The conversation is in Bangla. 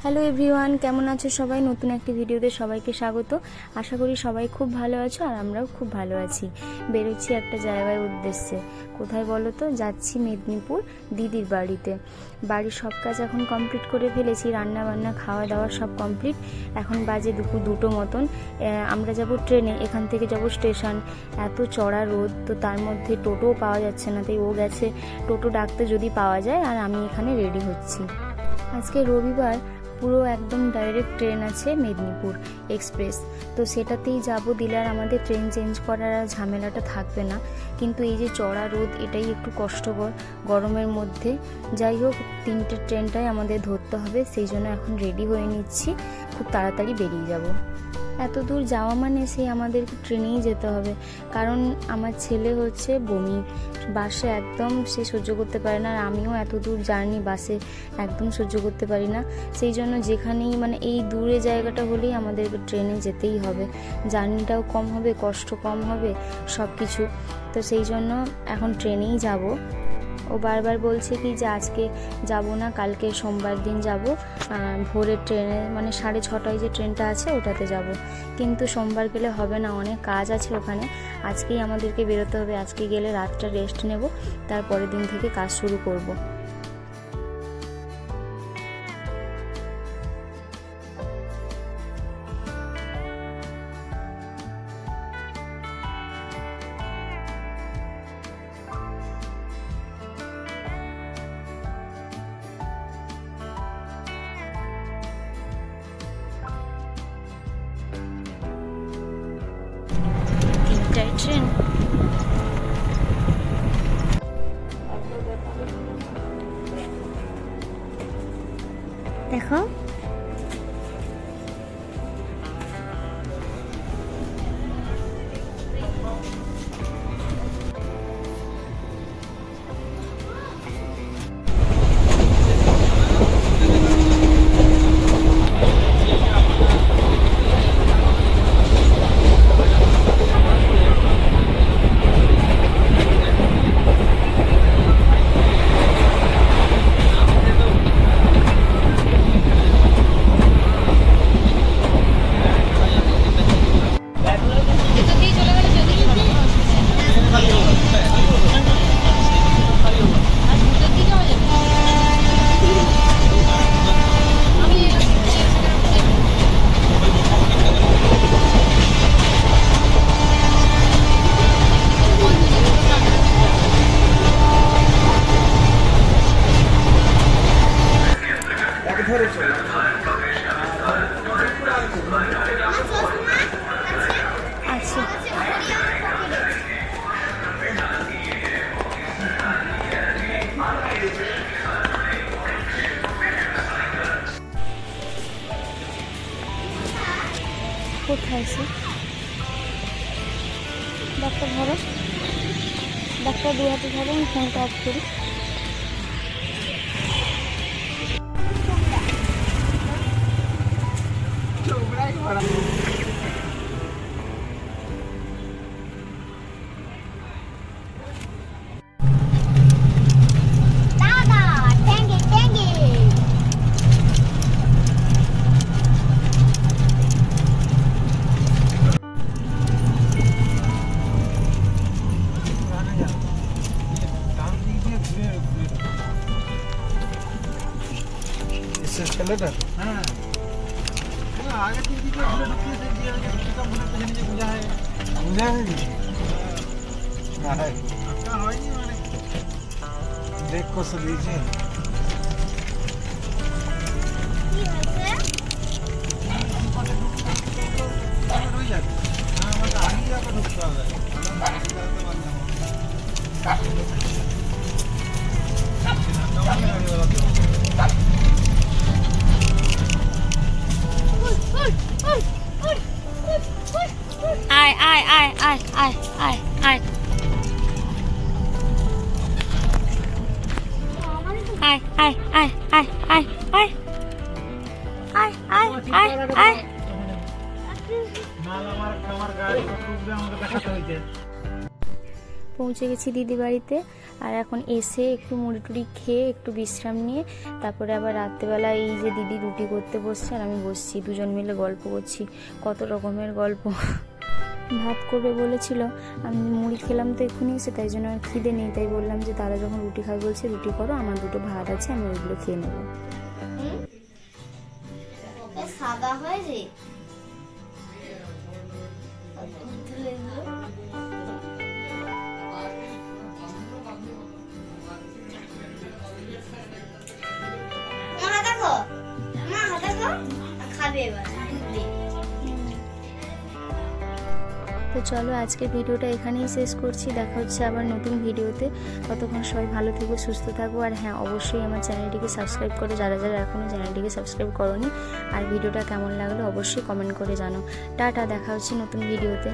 হ্যালো এভরিওয়ান, কেমন আছো সবাই? নতুন একটি ভিডিওতে সবাইকে স্বাগত। আশা করি সবাই খুব ভালো আছো আর আমরাও খুব ভালো আছি। বেরোচ্ছি একটা জায়গার উদ্দেশ্যে। কোথায় বলো তো? যাচ্ছি মেদিনীপুর দিদির বাড়িতে। বাড়ির সব কাজ এখন কমপ্লিট করে ফেলেছি, রান্না বান্না খাওয়া দাওয়া সব কমপ্লিট। এখন বাজে দুপুর 2টো মতন। আমরা যাব ট্রেনে, এখান থেকে যাব স্টেশন। এত চড়া রোদ, তো তার মধ্যে টোটোও পাওয়া যাচ্ছে না, তাই ও গেছে টোটো ডাকতে যদি পাওয়া যায়, আর আমি এখানে রেডি হচ্ছি। আজকে রবিবার, পুরো একদম ডাইরেক্ট ট্রেন আছে মেদিনীপুর এক্সপ্রেস, তো সেটাতেই যাব। দিলে আর আমাদের ট্রেন চেঞ্জ করার ঝামেলাটা থাকবে না। কিন্তু এই যে চড়া রোদ, এটাই একটু কষ্টকর গরমের মধ্যে। যাই হোক, 3টে ট্রেনটাই আমাদের ধরতে হবে, সেই জন্য এখন রেডি হয়ে নিচ্ছি, খুব তাড়াতাড়ি বেরিয়ে যাব। এত দূর যাওয়া মানে সেই আমাদের ট্রেনেই যেতে হবে, কারণ আমার ছেলে হচ্ছে বমি, বাসে একদম সে সহ্য করতে পারে না। আর আমিও এত দূর জার্নি বাসে একদম সহ্য করতে পারি না। সেই জন্য যেখানেই এই দূরে জায়গাটা হলেই আমাদের ট্রেনে যেতেই হবে। জার্নিটাও কম হবে, কষ্ট কম হবে, সব কিছু। তো সেই জন্য এখন ট্রেনেই যাব। ও বারবার বলছে কি যে আজকে যাব না, কালকে সোমবার দিন যাব, ভোরের ট্রেনে 6:30টায় যে ট্রেনটা আছে ওটাতে যাব। কিন্তু সোমবার গেলে হবে না, অনেক কাজ আছে ওখানে। আজকেই আমাদেরকে বেরোতে হবে। আজকে গেলে রাতটা রেস্ট নেব, তারপরের দিন থেকে কাজ শুরু করব। ট্রেন দেখো, কোথায় আছে? ডাক্তার ধরো, ডাক্তার 2 হাতে ধরো, আমি ফোনটা অফ করি। एस्केलेटर हाँ आगे टीवी के घुरे ढुकिए से दिया है कि कब घुरे पहले जो बुझा है हां का होई नहीं माने देख को से लीजिए की होइसे हां मतलब आगे जाकर ढुकता है आय आय आय आय आय आय आय आय आय आय आय आय आय आय आय आय आय माल আমার গাড়ি রুকবে আমাকে দেখাতে হইছে। পৌঁছে গেছি দিদি বাড়িতে। আর এখন এসে একটু মুড়ি টুড়ি খেয়ে একটু বিশ্রাম নিয়ে তারপরে আবার রাত্রেবেলা এই যে দিদি রুটি করতে বসছে আর আমি বসছি, দুজন মিলে গল্প করছি, কত রকমের গল্প। ভাত করবে বলেছিল, আমি মুড়ি খেলাম তো এক্ষুনি এসে, তাই জন্য আর খিদে নেই, তাই বললাম যে দাদা যখন রুটি খাবে বলছে রুটি করো, আমার দুটো ভাত আছে আমি ওইগুলো খেয়ে নেবো। সাদা হয়েছে খাবে এবার দুধ দিয়ে। তো চলো আজকে ভিডিওটা এখানেই শেষ করছি, দেখা হচ্ছে আবার নতুন ভিডিওতে। ততক্ষণ সবাই ভালো থেকো, সুস্থ থাকো। আর হ্যাঁ, অবশ্যই আমার চ্যানেলটিকে সাবস্ক্রাইব করো যারা যারা এখনও চ্যানেলটিকে সাবস্ক্রাইব করোনি। আর ভিডিওটা কেমন লাগলো অবশ্যই কমেন্ট করে জানো। টাটা, দেখা হচ্ছে নতুন ভিডিওতে।